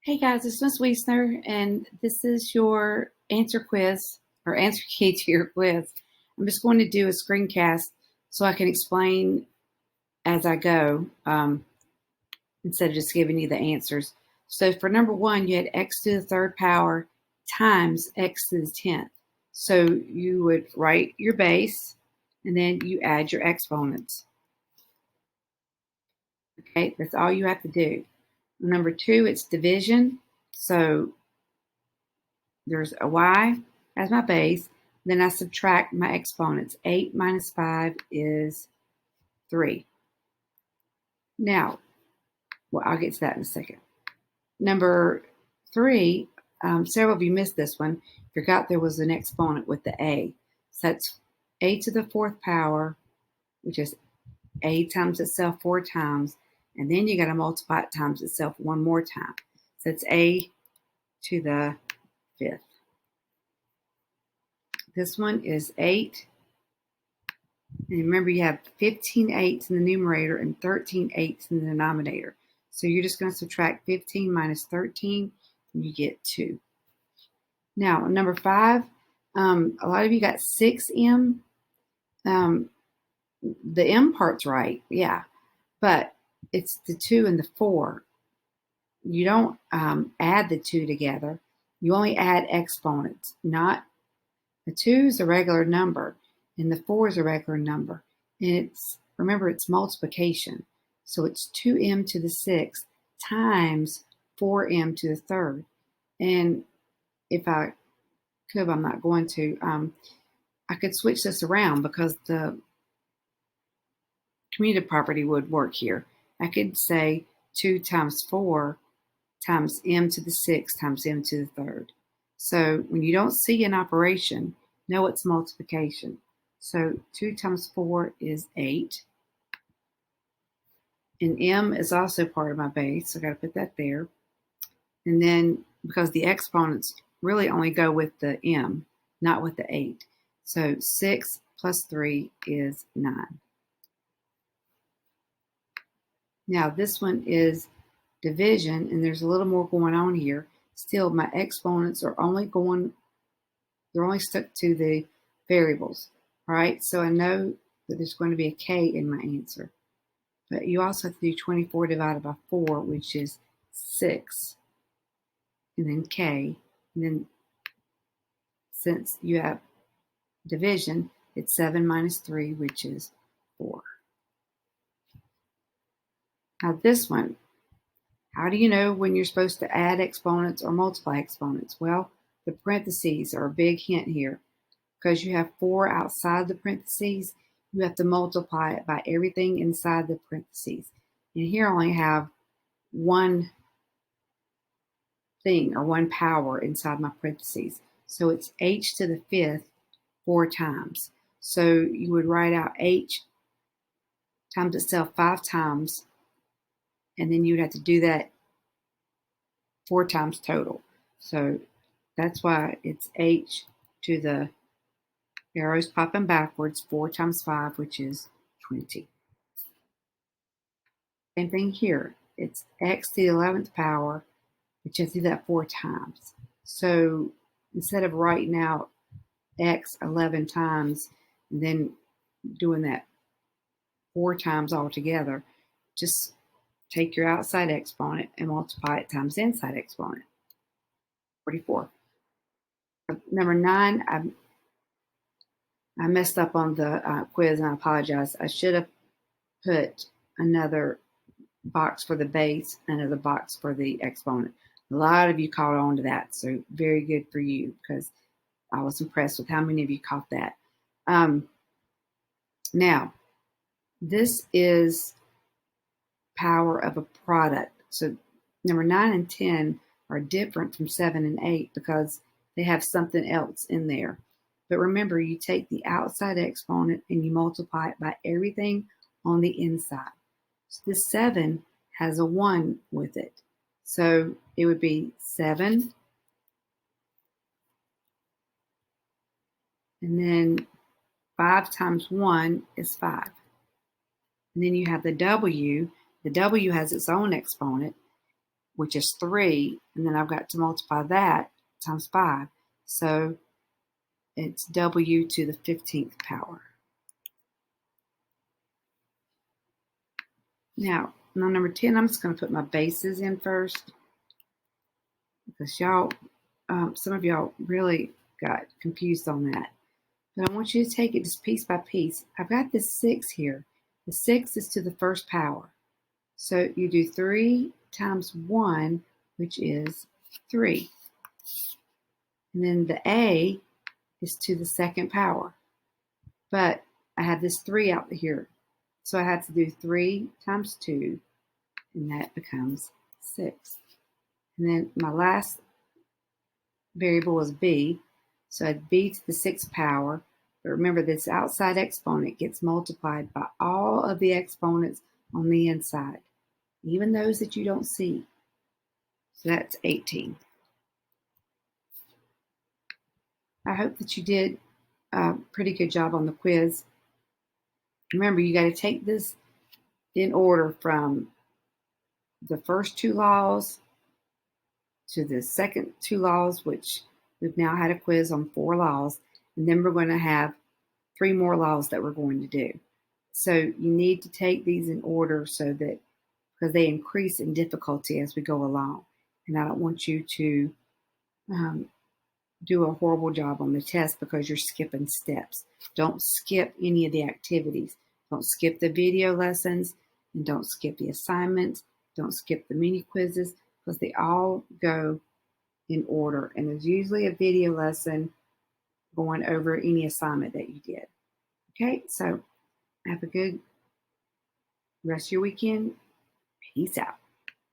Hey guys, it's Miss Wiesner, and this is your answer quiz or answer key to your quiz. I'm just going to do a screencast so I can explain as I go instead of just giving you the answers. So for number one, you had x to the third power times x to the 10th. So you would write your base and then you add your exponents. Okay, that's all you have to do. Number two, it's division. So there's a y as my base. Then I subtract my exponents. 8 minus 5 is 3. Now, well, I'll get to that in a second. Number 3, several of you missed this one. Forgot there was an exponent with the a. So that's a to the fourth power, which is a times itself 4 times. And then you got to multiply it times itself one more time. So it's a to the fifth. This one is 8. And remember, you have 15 eighths in the numerator and 13 eighths in the denominator. So you're just going to subtract 15 minus 13, and you get 2. Now, number 5, a lot of you got 6m. The m part's right, yeah, but it's the 2 and the 4. You don't add the 2 together. You only add exponents, not the 2 is a regular number, and the 4 is a regular number. And remember, it's multiplication. So it's 2m to the 6th times 4m to the 3rd. And if I could, I'm not going to, I could switch this around because the commutative property would work here. I could say 2 times 4 times m to the 6th times m to the 3rd. So when you don't see an operation, know it's multiplication. So 2 times 4 is 8. And m is also part of my base, so I got to put that there. And then because the exponents really only go with the m, not with the 8. So 6 plus 3 is 9. Now this one is division, and there's a little more going on here. Still, my exponents are they're only stuck to the variables, all right? So I know that there's going to be a k in my answer. But you also have to do 24 divided by 4, which is 6, and then k. And then since you have division, it's 7 minus 3, which is 4. Now this one, how do you know when you're supposed to add exponents or multiply exponents? Well, the parentheses are a big hint here. Because you have 4 outside the parentheses, you have to multiply it by everything inside the parentheses. And here I only have one thing or one power inside my parentheses. So it's h to the 5th 4 times. So you would write out h times itself 5 times, and then you would have to do that 4 times total. So that's why it's h to the arrows popping backwards, 4 times 5, which is 20. Same thing here. It's x to the 11th power, but you have to do that 4 times. So instead of writing out x 11 times and then doing that 4 times all together, just take your outside exponent and multiply it times the inside exponent. 44. Number 9, I messed up on the quiz, and I apologize. I should have put another box for the base, another box for the exponent. A lot of you caught on to that, so very good for you, because I was impressed with how many of you caught that. Now, this is power of a product. So number 9 and 10 are different from 7 and 8 because they have something else in there. But remember, you take the outside exponent and you multiply it by everything on the inside. So this 7 has a 1 with it. So it would be 7. And then 5 times 1 is 5. And then you have the W. The W has its own exponent. which is 3, and then I've got to multiply that times 5. So it's W to the 15th power. Now, on number 10, I'm just going to put my bases in first because some of y'all really got confused on that. But I want you to take it just piece by piece. I've got this 6 here. The 6 is to the first power. So you do 3 times 1, which is 3. And then the A is to the second power. But I have this 3 out here. So I have to do 3 times 2, and that becomes 6. And then my last variable is B. So I had B to the 6th power. But remember, this outside exponent gets multiplied by all of the exponents on the inside, even those that you don't see. So that's 18. I hope that you did a pretty good job on the quiz. Remember, you got to take this in order from the first 2 laws to the second 2 laws, which we've now had a quiz on 4 laws, and then we're going to have 3 more laws that we're going to do. So you need to take these in order so that, because they increase in difficulty as we go along. And I don't want you to do a horrible job on the test because you're skipping steps. Don't skip any of the activities. Don't skip the video lessons, and don't skip the assignments. Don't skip the mini quizzes, because they all go in order. And there's usually a video lesson going over any assignment that you did. Okay, so have a good rest of your weekend. Peace out.